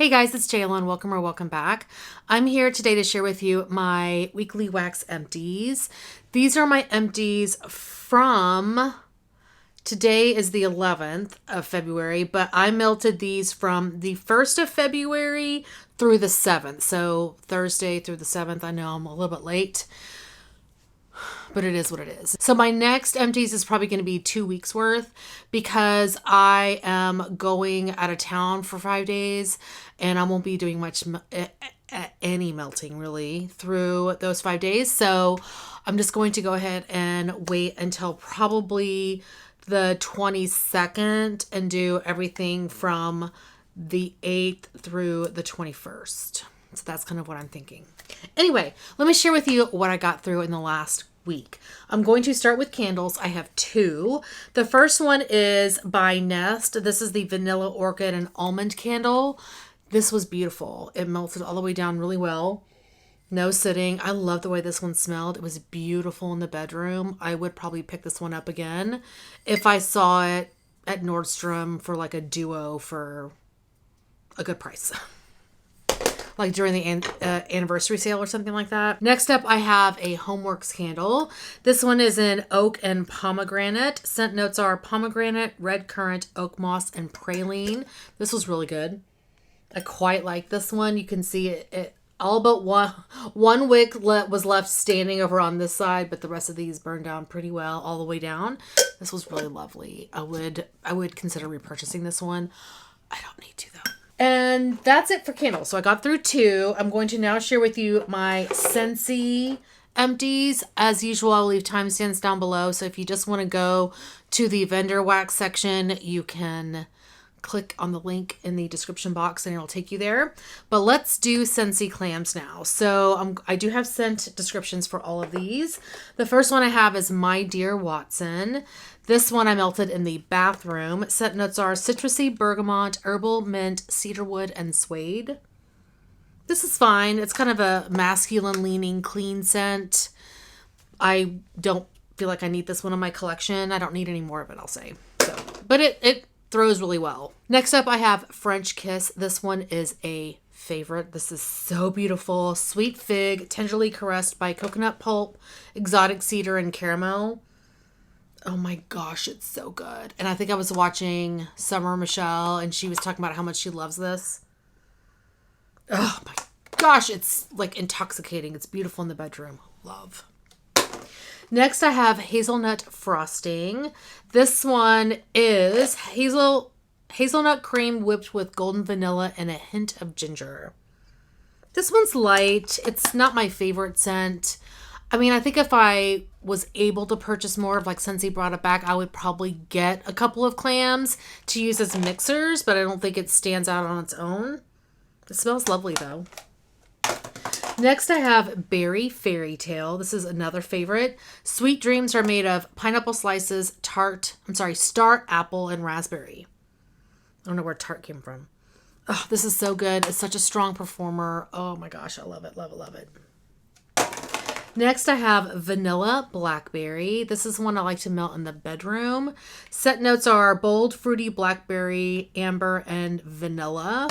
Hey guys, it's Jayla. Welcome or welcome back. I'm here today to share with you my weekly wax empties. These are my empties from, today is the 11th of February, but I melted these from the 1st of February through the 7th. So Thursday through the 7th. I know I'm a little bit late, but it is what it is. So my next empties is probably going to be 2 weeks worth because I am going out of town for 5 days and I won't be doing much any melting really through those 5 days. So I'm just going to go ahead and wait until probably the 22nd and do everything from the 8th through the 21st. So that's kind of what I'm thinking. Anyway, let me share with you what I got through in the last week. I'm going to start with candles. I have two. The first one is by Nest. This is the Vanilla Orchid and Almond candle. This was beautiful. It melted all the way down really well. No sitting. I love the way this one smelled. It was beautiful in the bedroom. I would probably pick this one up again if I saw it at Nordstrom for like a duo for a good price. Like during the anniversary sale or something like that. Next up, I have a Homeworks candle. This one is in oak and pomegranate. Scent notes are pomegranate, red currant, oak moss, and praline. This was really good. I quite like this one. You can see it all but one wick was left standing over on this side, but the rest of these burned down pretty well all the way down. This was really lovely. I would consider repurchasing this one. I don't need to though. And that's it for candles. So I got through two. I'm going to now share with you my Scentsy empties. As usual, I'll leave timestamps down below. So if you just want to go to the vendor wax section, you can click on the link in the description box and it'll take you there. But let's do Scentsy clams now. So I do have scent descriptions for all of these. The first one I have is My Dear Watson. This one I melted in the bathroom. Scent notes are citrusy, bergamot, herbal, mint, cedarwood, and suede. This is fine. It's kind of a masculine leaning clean scent. I don't feel like I need this one in my collection. I don't need any more of it, I'll say. So, but it throws really well. Next up, I have French Kiss. This one is a favorite. This is so beautiful. Sweet fig, tenderly caressed by coconut pulp, exotic cedar, and caramel. Oh my gosh, it's so good. And I think I was watching Summer Michelle and she was talking about how much she loves this. Oh my gosh, it's like intoxicating. It's beautiful in the bedroom. Love. Next, I have Hazelnut Frosting. This one is hazelnut cream whipped with golden vanilla and a hint of ginger. This one's light. It's not my favorite scent. I mean, I think if I was able to purchase more, if like Scentsy brought it back, I would probably get a couple of clams to use as mixers, but I don't think it stands out on its own. It smells lovely though. Next, I have Berry Fairy Tale. This is another favorite. Sweet dreams are made of pineapple slices, star apple, and raspberry. I don't know where tart came from. Oh, this is so good. It's such a strong performer. Oh my gosh, I love it, love it, love it. Next, I have Vanilla Blackberry. This is one I like to melt in the bedroom. Scent notes are bold, fruity, blackberry, amber, and vanilla.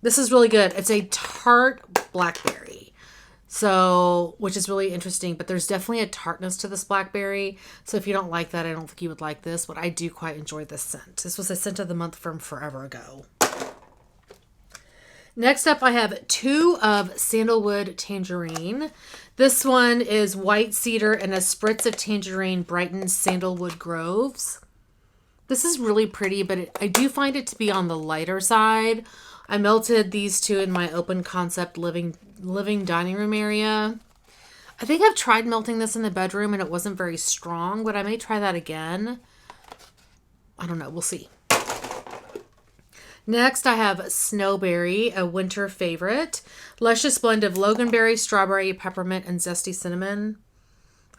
This is really good. It's a tart blackberry, so which is really interesting, but there's definitely a tartness to this blackberry. So if you don't like that, I don't think you would like this, but I do quite enjoy this scent. This was a scent of the month from forever ago. Next up, I have two of Sandalwood Tangerine. This one is white cedar and a spritz of tangerine brightens sandalwood groves. This is really pretty, but I do find it to be on the lighter side. I melted these two in my open concept living dining room area. I think I've tried melting this in the bedroom and it wasn't very strong, but I may try that again. I don't know. We'll see. Next, I have Snowberry, a winter favorite. Luscious blend of loganberry, strawberry, peppermint, and zesty cinnamon.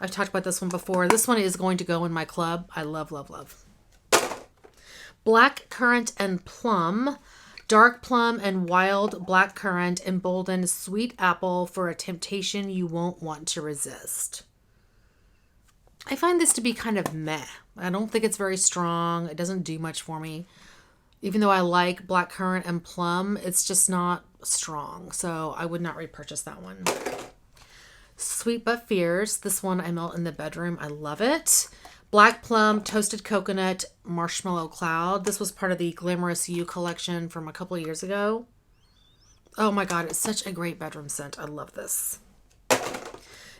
I've talked about this one before. This one is going to go in my club. I love, love, love. Black currant and plum. Dark plum and wild black currant embolden sweet apple for a temptation you won't want to resist. I find this to be kind of meh. I don't think it's very strong. It doesn't do much for me. Even though I like blackcurrant and plum, it's just not strong. So I would not repurchase that one. Sweet But Fierce. This one I melt in the bedroom. I love it. Black Plum, Toasted Coconut, Marshmallow Cloud. This was part of the Glamorous You collection from a couple of years ago. Oh my God, it's such a great bedroom scent. I love this.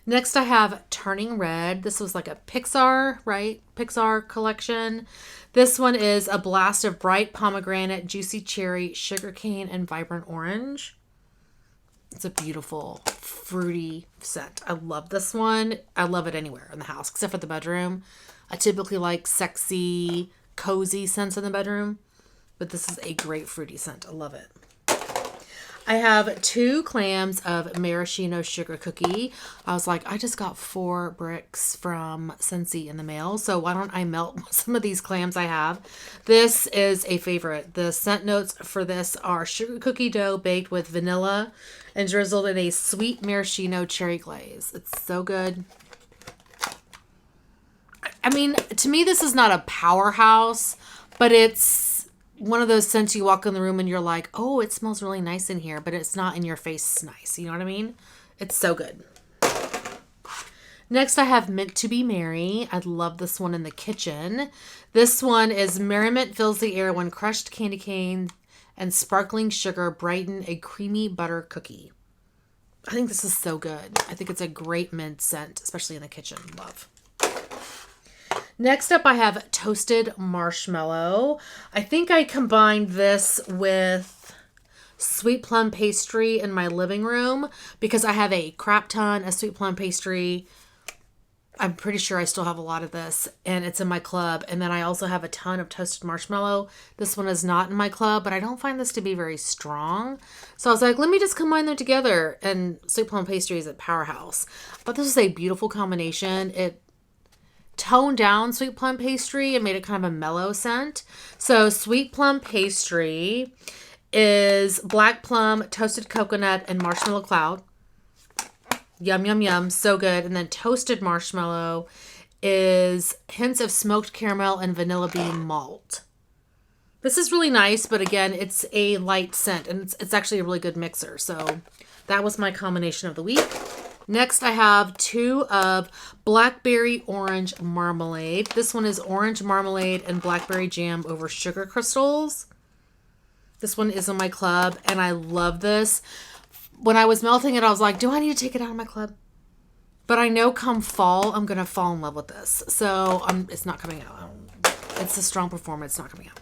Next I have Turning Red. This was like a Pixar, right? Pixar collection. This one is a blast of bright pomegranate, juicy cherry, sugarcane, and vibrant orange. It's a beautiful, fruity scent. I love this one. I love it anywhere in the house, except for the bedroom. I typically like sexy, cozy scents in the bedroom, but this is a great fruity scent. I love it. I have 2 clams of maraschino sugar cookie. I was like, I just got 4 bricks from Scentsy in the mail, so why don't I melt some of these clams I have? This is a favorite. The scent notes for this are sugar cookie dough baked with vanilla and drizzled in a sweet maraschino cherry glaze. It's so good. I mean, to me, this is not a powerhouse, but it's one of those scents you walk in the room and you're like, oh, it smells really nice in here, but it's not in your face nice. You know what I mean? It's so good. Next, I have Meant to Be Merry. I love this one in the kitchen. This one is merriment fills the air when crushed candy cane and sparkling sugar brighten a creamy butter cookie. I think this is so good. I think it's a great mint scent, especially in the kitchen. Love. Next up, I have Toasted Marshmallow. I think I combined this with sweet plum pastry in my living room because I have a crap ton of sweet plum pastry. I'm pretty sure I still have a lot of this, and it's in my club. And then I also have a ton of toasted marshmallow. This one is not in my club, but I don't find this to be very strong. So I was like, let me just combine them together. And sweet plum pastry is at Powerhouse. But this is a beautiful combination. It toned down sweet plum pastry and made it kind of a mellow scent. So sweet plum pastry is black plum, toasted coconut, and marshmallow cloud. Yum, yum, yum. So good. And then toasted marshmallow is hints of smoked caramel and vanilla bean malt. This is really nice, but again, it's a light scent, and it's actually a really good mixer. So that was my combination of the week. Next, I have 2 of blackberry orange marmalade. This one is orange marmalade and blackberry jam over sugar crystals. This one is in my club, and I love this. When I was melting it, I was like, do I need to take it out of my club? But I know come fall, I'm going to fall in love with this. So it's not coming out. It's a strong performer. It's not coming out.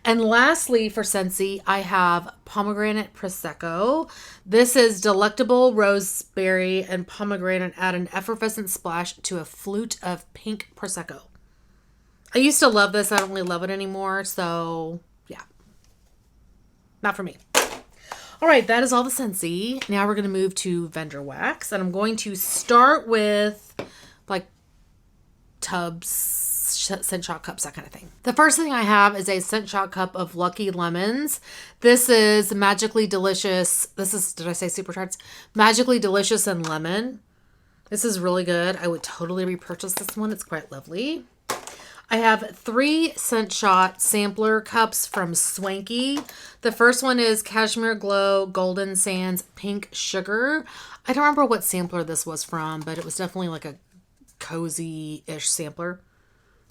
And lastly, for Scentsy, I have pomegranate prosecco. This is delectable roseberry and pomegranate add an effervescent splash to a flute of pink prosecco. I used to love this. I don't really love it anymore. So yeah, not for me. All right, that is all the Scentsy. Now we're going to move to vendor wax, and I'm going to start with like tubs, scent shot cups, that kind of thing. The first thing I have is a scent shot cup of Lucky Lemons. This is Magically Delicious. This is, did I say Supercharts? Magically Delicious and Lemon. This is really good. I would totally repurchase this one. It's quite lovely. I have 3 scent shot sampler cups from Swanky. The first one is Cashmere Glow Golden Sands Pink Sugar. I don't remember what sampler this was from, but it was definitely like a cozy-ish sampler.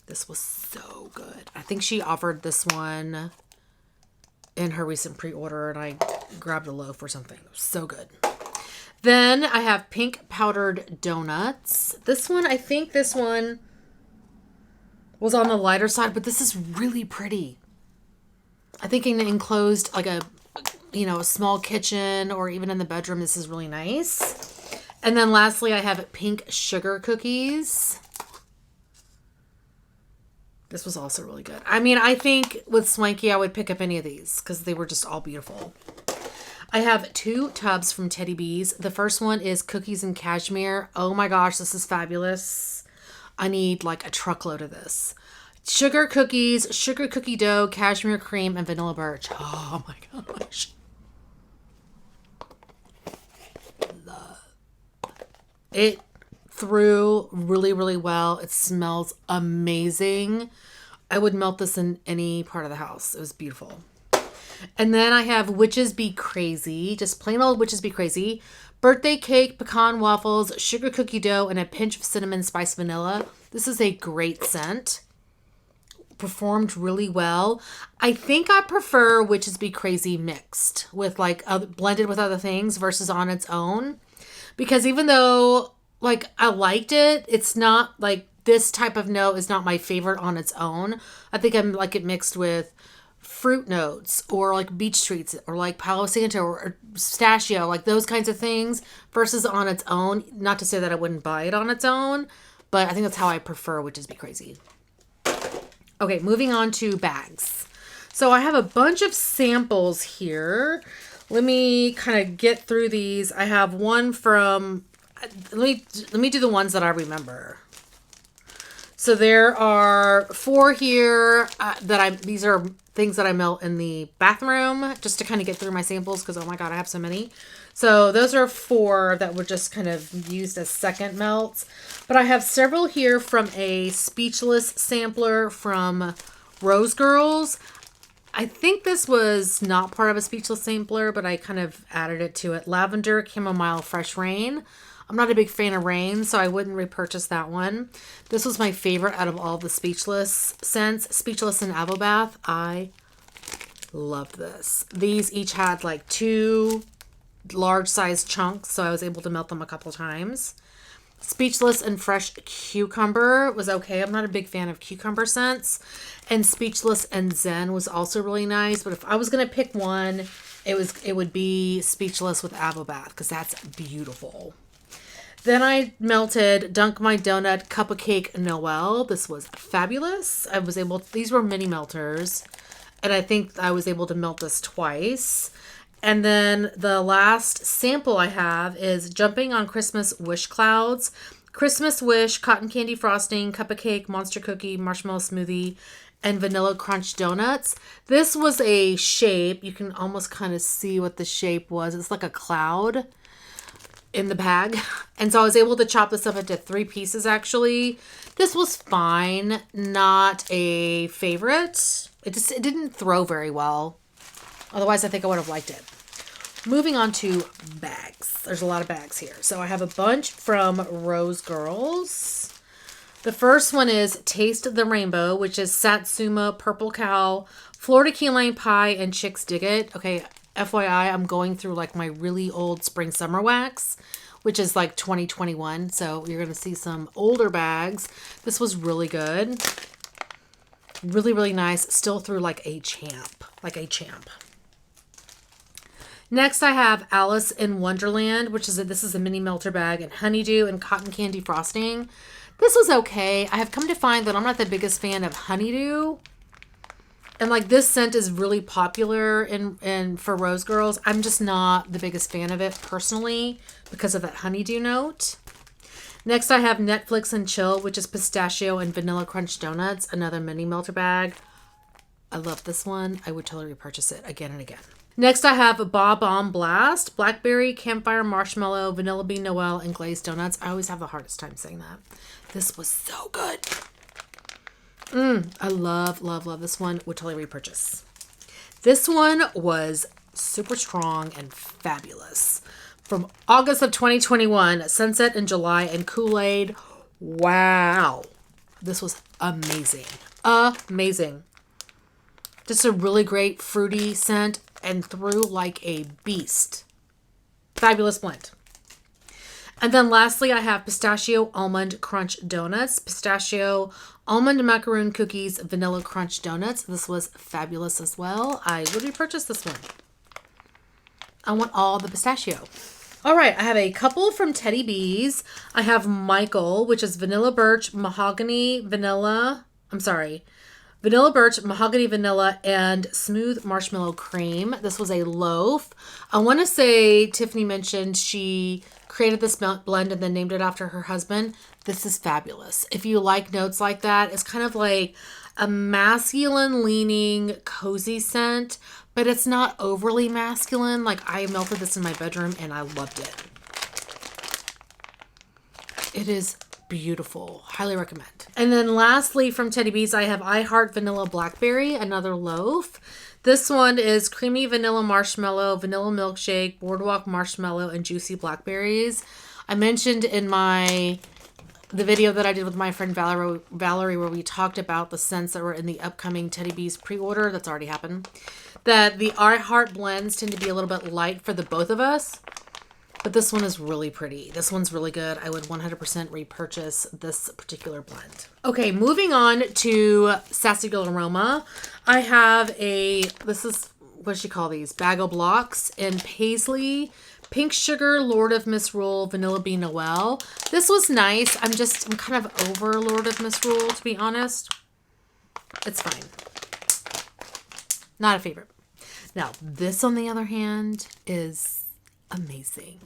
This was so good. I think she offered this one in her recent pre-order, and I grabbed a loaf or something. It was so good. Then I have Pink Powdered Donuts. This one, I think this one was on the lighter side, but this is really pretty. I think in an enclosed, like a small kitchen or even in the bedroom, this is really nice. And then lastly, I have Pink Sugar Cookies. This was also really good. I mean, I think with Swanky, I would pick up any of these because they were just all beautiful. I have 2 tubs from Teddy Bees. The first one is Cookies and Cashmere. Oh my gosh, this is fabulous. I need like a truckload of this. Sugar cookies, sugar cookie dough, cashmere cream, and vanilla birch. Oh my gosh. It threw really, really well. It smells amazing. I would melt this in any part of the house. It was beautiful. And then I have Witches Be Crazy, just plain old Witches Be Crazy. Birthday cake, pecan waffles, sugar cookie dough, and a pinch of cinnamon spice vanilla. This is a great scent. Performed really well. I think I prefer Witches Be Crazy mixed with like blended with other things versus on its own. Because even though like I liked it, it's not like this type of note is not my favorite on its own. I think I'm like it mixed with fruit notes or like beach treats or like Palo Santo or pistachio, like those kinds of things versus on its own. Not to say that I wouldn't buy it on its own, but I think that's how I prefer Witches Be Crazy. Okay, moving on to bags. So I have a bunch of samples here. Let me kind of get through these. I have one from, let me do the ones that I remember. So there are 4 here these are things that I melt in the bathroom just to kind of get through my samples because, oh my God, I have so many. So those are 4 that were just kind of used as second melts. But I have several here from a Speechless sampler from Rose Girls. I think this was not part of a Speechless sampler, but I kind of added it to it. Lavender, Chamomile, Fresh Rain. I'm not a big fan of rain, so I wouldn't repurchase that one. This was my favorite out of all the Speechless scents. Speechless and Avobath. I love this. These each had like 2 large size chunks, so I was able to melt them a couple times. Speechless and Fresh Cucumber was okay. I'm not a big fan of cucumber scents. And Speechless and Zen was also really nice. But if I was going to pick one, it would be Speechless with Avobath because that's beautiful. Then I melted Dunk My Donut Cup of Cake Noel. This was fabulous. These were mini melters. And I think I was able to melt this twice. And then the last sample I have is Jumping on Christmas Wish Clouds. Christmas Wish, Cotton Candy Frosting, Cup of Cake, Monster Cookie, Marshmallow Smoothie, and Vanilla Crunch Donuts. This was a shape. You can almost kind of see what the shape was. It's like a cloud in the bag. And so I was able to chop this up into 3 pieces actually. This was fine. Not a favorite. It didn't throw very well. Otherwise, I think I would have liked it. Moving on to bags. There's a lot of bags here. So I have a bunch from Rose Girls. The first one is Taste the Rainbow, which is Satsuma, Purple Cow, Florida Key Lime Pie, and Chicks Dig It. Okay, FYI, I'm going through like my really old spring summer wax, which is like 2021. So you're going to see some older bags. This was really good. Really, really nice. Still through like a champ. Next, I have Alice in Wonderland, this is a mini melter bag, and Honeydew and Cotton Candy Frosting. This was okay. I have come to find that I'm not the biggest fan of Honeydew. And like this scent is really popular for Rose Girls. I'm just not the biggest fan of it personally because of that honeydew note. Next, I have Netflix and Chill, which is pistachio and vanilla crunch donuts, another mini melter bag. I love this one. I would totally repurchase it again and again. Next, I have a Ba Bomb Blast, blackberry, campfire, marshmallow, vanilla bean Noel, and glazed donuts. I always have the hardest time saying that. This was so good. I love, love, love this one. Would totally repurchase. This one was super strong and fabulous. From August of 2021, Sunset in July, and Kool-Aid. Wow. This was amazing. Amazing. Just a really great fruity scent and through like a beast. Fabulous blend. And then lastly, I have Pistachio Almond Crunch Donuts. Pistachio Almond Macaroon Cookies Vanilla Crunch Donuts. This was fabulous as well. I would repurchase this one. I want all the pistachio. All right, I have a couple from Teddy Bees. I have Michael, which is Vanilla Birch, Mahogany Vanilla. Vanilla Birch, Mahogany Vanilla, and Smooth Marshmallow Cream. This was a loaf. I want to say Tiffany mentioned she created this blend and then named it after her husband. This is fabulous. If you like notes like that, it's kind of like a masculine-leaning, cozy scent, but it's not overly masculine. Like, I melted this in my bedroom and I loved it. It is beautiful. Highly recommend. And then lastly from Teddy Bees, I have I Heart Vanilla Blackberry, another loaf. This one is creamy vanilla marshmallow, vanilla milkshake, boardwalk marshmallow, and juicy blackberries. I mentioned in the video that I did with my friend Valerie where we talked about the scents that were in the upcoming Teddy Bees pre-order, that's already happened, that the I Heart blends tend to be a little bit light for the both of us. But this one is really pretty. This one's really good. I would 100% repurchase this particular blend. Okay, moving on to Sassy Girl Aroma. I have this is, what does she call these? Bag of Blocks in Paisley, Pink Sugar, Lord of Misrule, Vanilla Bean Noel. This was nice. I'm kind of over Lord of Misrule, to be honest. It's fine. Not a favorite. Now, this, on the other hand, is amazing.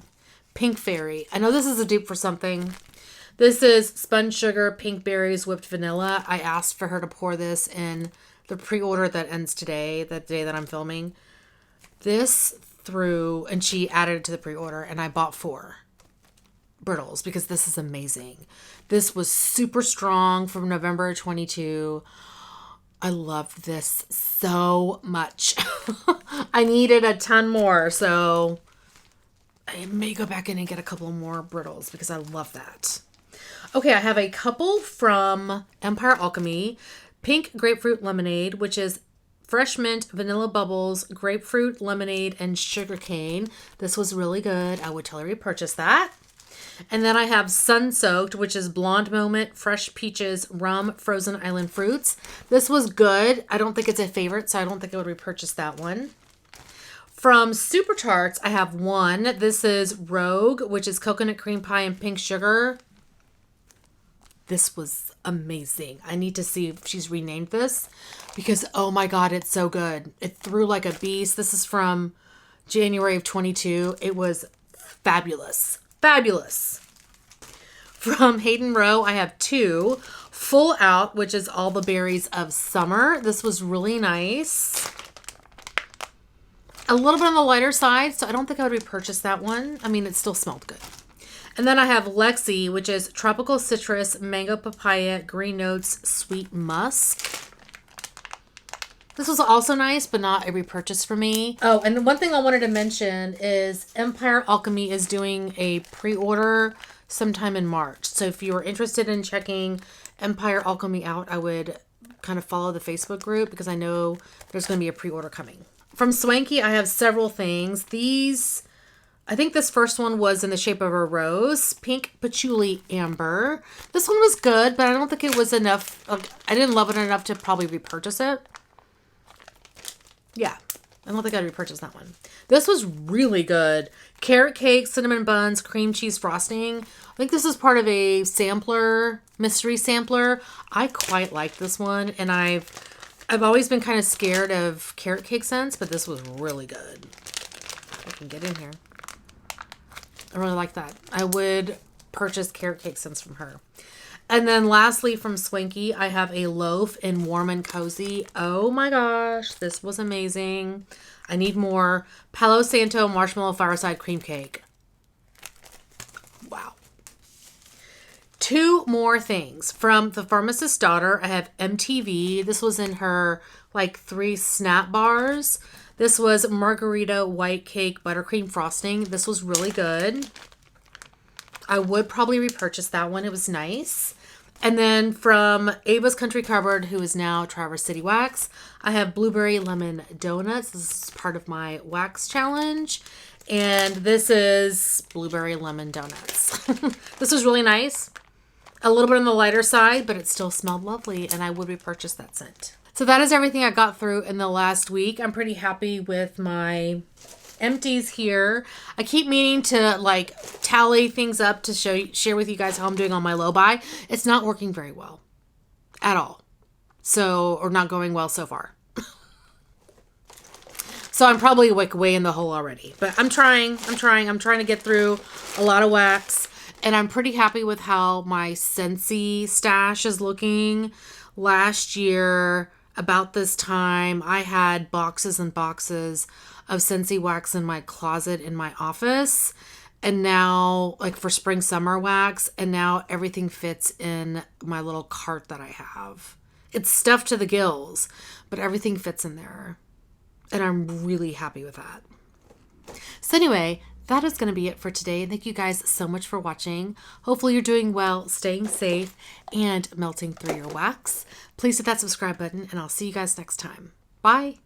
Pink Fairy. I know this is a dupe for something. This is Spun Sugar, Pink Berries, Whipped Vanilla. I asked for her to pour this in the pre-order that ends today, the day that I'm filming. And she added it to the pre-order, and I bought 4 brittles because this is amazing. This was super strong from November 22. I loved this so much. I needed a ton more, so I may go back in and get a couple more brittles because I love that. Okay, I have a couple from Empire Alchemy. Pink Grapefruit Lemonade, which is fresh mint, vanilla bubbles, grapefruit, lemonade, and sugarcane. This was really good. I would totally repurchase that. And then I have Sun Soaked, which is Blonde Moment, Fresh Peaches, Rum, Frozen Island Fruits. This was good. I don't think it's a favorite, so I don't think I would repurchase that one. From Super Tarts, I have one. This is Rogue, which is coconut cream pie and pink sugar. This was amazing. I need to see if she's renamed this because, oh my God, it's so good. It threw like a beast. This is from January of 22. It was fabulous. Fabulous. From Hayden Rowe, I have 2. Full Out, which is all the berries of summer. This was really nice. A little bit on the lighter side, so I don't think I would repurchase that one. I mean, it still smelled good. And then I have Lexi, which is tropical citrus, mango papaya, green notes, sweet musk. This was also nice, but not a repurchase for me. Oh, and the one thing I wanted to mention is Empire Alchemy is doing a pre-order sometime in March. So if you are interested in checking Empire Alchemy out, I would kind of follow the Facebook group because I know there's going to be a pre-order coming. From Swanky, I have several things. I think this first one was in the shape of a rose. Pink Patchouli Amber. This one was good, but I don't think it was enough. I didn't love it enough to probably repurchase it. Yeah, I don't think I'd repurchase that one. This was really good. Carrot cake, cinnamon buns, cream cheese frosting. I think this is part of a sampler, mystery sampler. I quite like this one, and I've always been kind of scared of carrot cake scents, but this was really good. I can get in here. I really like that. I would purchase carrot cake scents from her. And then lastly from Swanky, I have a loaf in Warm and Cozy. Oh my gosh, this was amazing. I need more. Palo Santo Marshmallow Fireside Cream Cake. Wow. 2 more things. From The Pharmacist's Daughter, I have MTV. This was in her like 3 snap bars. This was Margarita White Cake Buttercream Frosting. This was really good. I would probably repurchase that one. It was nice. And then from Ava's Country Cupboard, who is now Traverse City Wax, I have Blueberry Lemon Donuts. This is part of my wax challenge. And this is Blueberry Lemon Donuts. This was really nice. A little bit on the lighter side, but it still smelled lovely, and I would repurchase that scent. So that is everything I got through in the last week. I'm pretty happy with my empties here. I keep meaning to like tally things up to share with you guys how I'm doing on my low buy. It's not working very well at all. Or not going well so far. So I'm probably like way in the hole already, but I'm trying to get through a lot of wax, and I'm pretty happy with how my Scentsy stash is looking. Last year, about this time, I had boxes and boxes of Scentsy wax in my closet in my office, And now, like for spring summer wax, and now everything fits in my little cart that I have. It's stuffed to the gills, but everything fits in there. And I'm really happy with that. So anyway, that is going to be it for today. Thank you guys so much for watching. Hopefully you're doing well, staying safe, and melting through your wax. Please hit that subscribe button, and I'll see you guys next time. Bye.